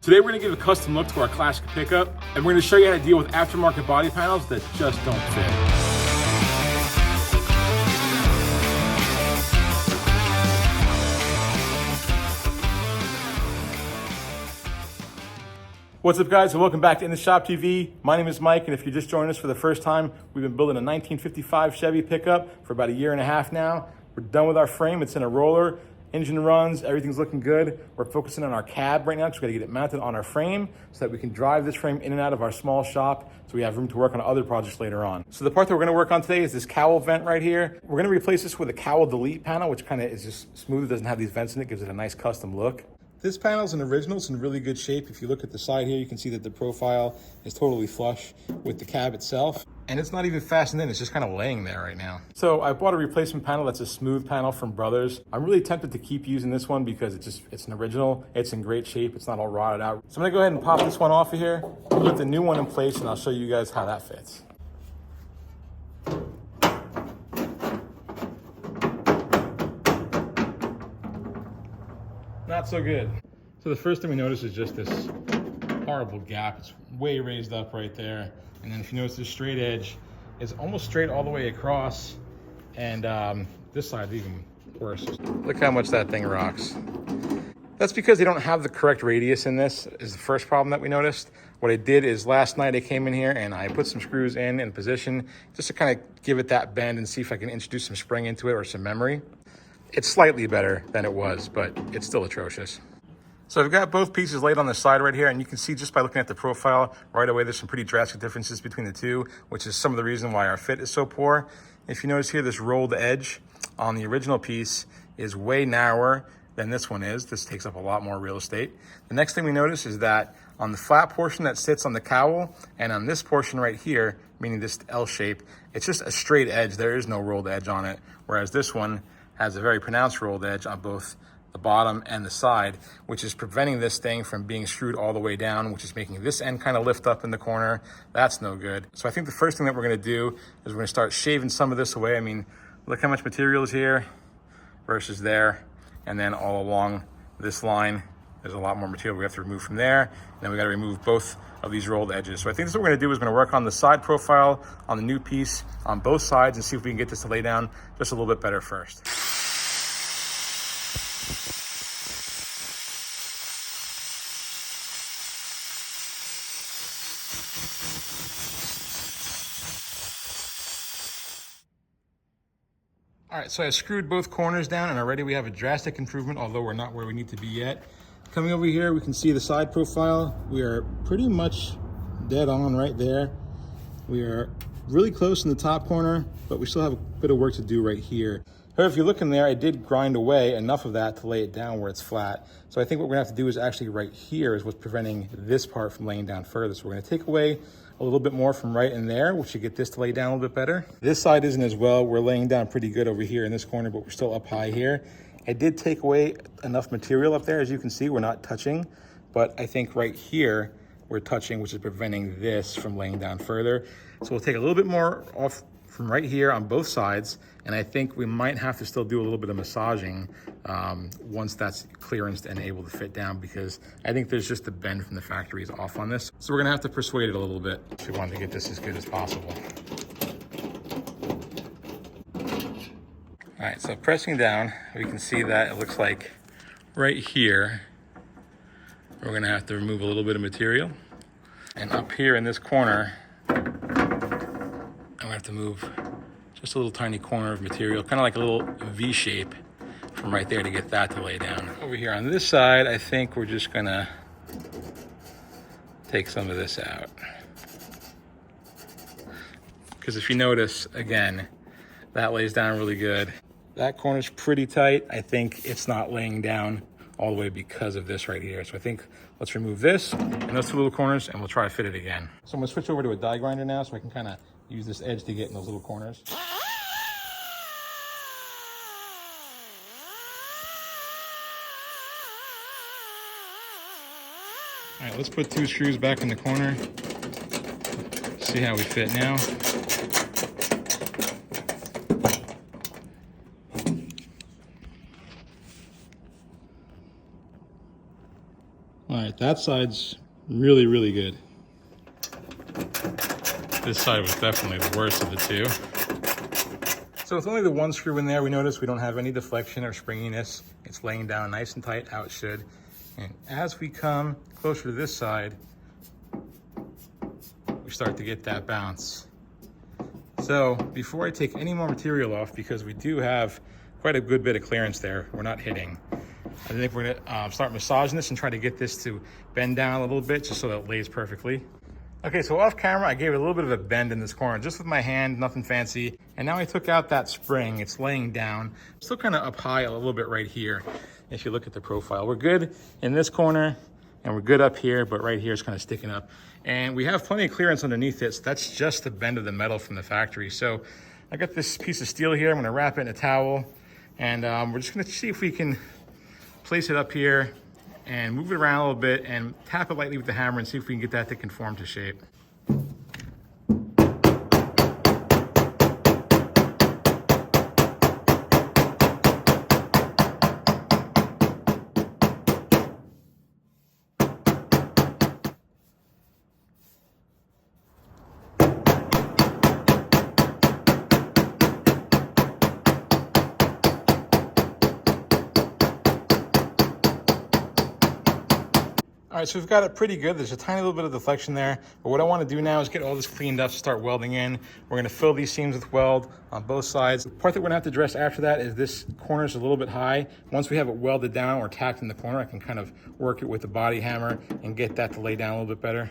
Today we're going to give a custom look to our classic pickup, and we're going to show you how to deal with aftermarket body panels that just don't fit. What's up guys, and welcome back to In the Shop TV. My name is Mike, and if you're just joining us for the first time, we've been building a 1955 Chevy pickup for about a year and a half now. We're done with our frame, it's in a roller. Engine runs, everything's looking good. We're focusing on our cab right now because we gotta get it mounted on our frame so that we can drive this frame in and out of our small shop so we have room to work on other projects later on. So the part that we're gonna work on today is this cowl vent right here. We're gonna replace this with a cowl delete panel, which kind of is just smooth, doesn't have these vents in it, gives it a nice custom look. This panel is an original, it's in really good shape. If you look at the side here, you can see that the profile is totally flush with the cab itself. And it's not even fastened in, it's just kind of laying there right now. So I bought a replacement panel that's a smooth panel from Brothers. I'm really tempted to keep using this one because it's an original, it's in great shape, it's not all rotted out. So I'm gonna go ahead and pop this one off of here, put the new one in place, and I'll show you guys how that fits. Not so good. So the first thing we notice is just this horrible gap. It's way raised up right there. And then if you notice this straight edge, it's almost straight all the way across. And this side is even worse. Look how much that thing rocks. That's because they don't have the correct radius in this, is the first problem that we noticed. What I did is last night I came in here and I put some screws in position just to kind of give it that bend and see if I can introduce some spring into it or some memory. It's slightly better than it was, but it's still atrocious. So I've got both pieces laid on the side right here, and you can see just by looking at the profile right away, there's some pretty drastic differences between the two, which is some of the reason why our fit is so poor. If you notice here, this rolled edge on the original piece is way narrower than this one is. This takes up a lot more real estate. The next thing we notice is that on the flat portion that sits on the cowl and on this portion right here, meaning this L shape, it's just a straight edge. There is no rolled edge on it, whereas this one has a very pronounced rolled edge on both the bottom and the side, which is preventing this thing from being screwed all the way down, which is making this end kind of lift up in the corner. That's no good. So I think the first thing that we're gonna do is we're gonna start shaving some of this away. I mean, look how much material is here versus there. And then all along this line, there's a lot more material we have to remove from there. And then we gotta remove both of these rolled edges. So I think this is what we're gonna do is we're gonna work on the side profile on the new piece on both sides and see if we can get this to lay down just a little bit better first. All right, so I screwed both corners down and already we have a drastic improvement, although we're not where we need to be yet. Coming over here, we can see the side profile. We are pretty much dead on right there. We are really close in the top corner, but we still have a bit of work to do right here. However, if you look in there, I did grind away enough of that to lay it down where it's flat. So I think what we're gonna have to do is actually right here is what's preventing this part from laying down further. So we're gonna take away a little bit more from right in there, which should get this to lay down a little bit better. This side isn't as well. We're laying down pretty good over here in this corner, but we're still up high here. I did take away enough material up there. As you can see, we're not touching, but I think right here we're touching, which is preventing this from laying down further. So we'll take a little bit more off from right here on both sides, and I think we might have to still do a little bit of massaging once that's clearanced and able to fit down, because I think there's just the bend from the factory is off on this. So we're gonna have to persuade it a little bit if we want to get this as good as possible. All right, so pressing down, we can see that it looks like right here, we're gonna have to remove a little bit of material. And up here in this corner, I'm gonna have to move just a little tiny corner of material, kind of like a little V shape from right there to get that to lay down. Over here on this side, I think we're just gonna take some of this out. Because if you notice, again, that lays down really good. That corner's pretty tight. I think it's not laying down all the way because of this right here. So I think let's remove this and those two little corners and we'll try to fit it again. So I'm gonna switch over to a die grinder now so I can kind of use this edge to get in those little corners. All right, let's put two screws back in the corner. See how we fit now. All right, right, that side's really, really good. This side was definitely the worst of the two. So with only the one screw in there, we notice we don't have any deflection or springiness. It's laying down nice and tight how it should. And as we come closer to this side, we start to get that bounce. So before I take any more material off, because we do have quite a good bit of clearance there, we're not hitting, I think we're gonna start massaging this and try to get this to bend down a little bit just so that it lays perfectly. Okay, so off camera, I gave it a little bit of a bend in this corner, just with my hand, nothing fancy. And now I took out that spring, it's laying down. Still kind of up high a little bit right here. If you look at the profile, we're good in this corner and we're good up here, but right here is kind of sticking up. And we have plenty of clearance underneath it, so that's just the bend of the metal from the factory. So I got this piece of steel here, I'm gonna wrap it in a towel, and we're just gonna see if we can place it up here and move it around a little bit and tap it lightly with the hammer and see if we can get that to conform to shape. All right, so we've got it pretty good. There's a tiny little bit of deflection there, but what I want to do now is get all this cleaned up, start welding in. We're going to fill these seams with weld on both sides. The part that we're going to have to address after that is this corner is a little bit high. Once we have it welded down or tacked in the corner, I can kind of work it with the body hammer and get that to lay down a little bit better.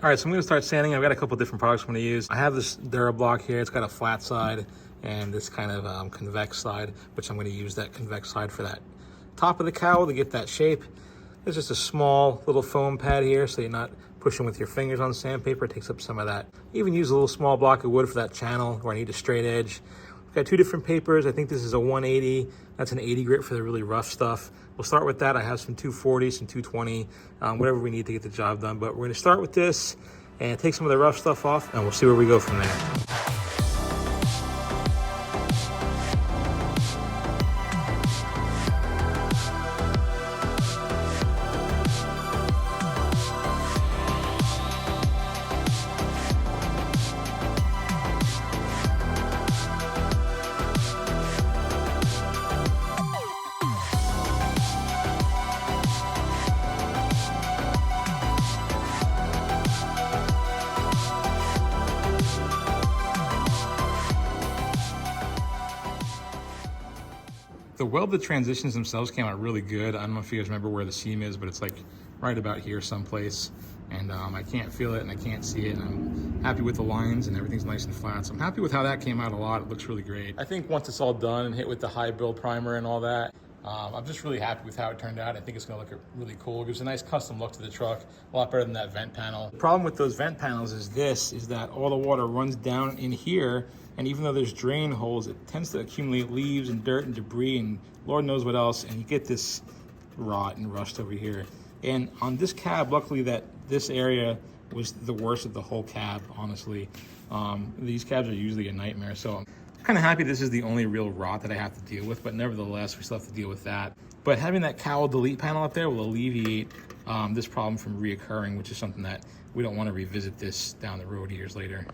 All right, so I'm gonna start sanding. I've got a couple different products I'm gonna use. I have this DuraBlock here. It's got a flat side and this kind of convex side, which I'm gonna use that convex side for that top of the cowl to get that shape. There's just a small little foam pad here so you're not pushing with your fingers on sandpaper. It takes up some of that. Even use a little small block of wood for that channel where I need a straight edge. We've got two different papers. I think this is a 180. That's an 80 grit for the really rough stuff. We'll start with that. I have some 240, some 220, whatever we need to get the job done. But we're gonna start with this and take some of the rough stuff off, and we'll see where we go from there. The welded transitions themselves came out really good. I don't know if you guys remember where the seam is, but it's like right about here someplace. and I can't feel it and I can't see it, and I'm happy with the lines and everything's nice and flat. So I'm happy with how that came out a lot. It looks really great. I think once it's all done and hit with the high build primer and all that, I'm just really happy with how it turned out. I think it's gonna look really cool. It gives a nice custom look to the truck, a lot better than that vent panel. The problem with those vent panels is that all the water runs down in here, and even though there's drain holes, it tends to accumulate leaves and dirt and debris and Lord knows what else, and you get this rot and rust over here. And on this cab, luckily that this area was the worst of the whole cab, honestly. These cabs are usually a nightmare, so I'm kind of happy this is the only real rot that I have to deal with, but nevertheless, we still have to deal with that. But having that Cowl delete panel up there will alleviate this problem from reoccurring, which is something that we don't want to revisit this down the road years later.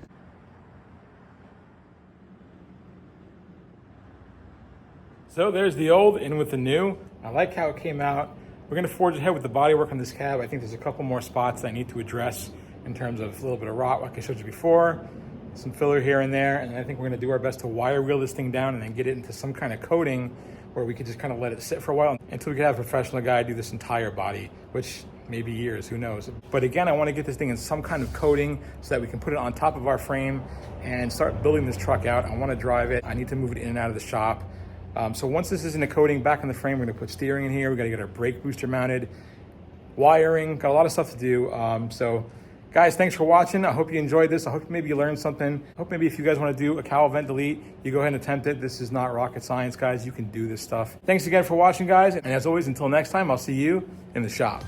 So there's the old in with the new. I like how it came out. We're gonna forge ahead with the bodywork on this cab. I think there's a couple more spots that I need to address in terms of a little bit of rot, like I showed you before, some filler here and there, and I think we're gonna do our best to wire wheel this thing down and then get it into some kind of coating where we could just kind of let it sit for a while until we can have a professional guy do this entire body, which may be years, who knows. But again, I wanna get this thing in some kind of coating so that we can put it on top of our frame and start building this truck out. I wanna drive it. I need to move it in and out of the shop. So once this is in the coating, back in the frame, we're gonna put steering in here. We gotta get our brake booster mounted, wiring, got a lot of stuff to do. So guys, thanks for watching. I hope you enjoyed this. I hope maybe you learned something. I hope maybe if you guys wanna do a Cowl vent delete, you go ahead and attempt it. This is not rocket science, guys. You can do this stuff. Thanks again for watching, guys. And as always, until next time, I'll see you in the shop.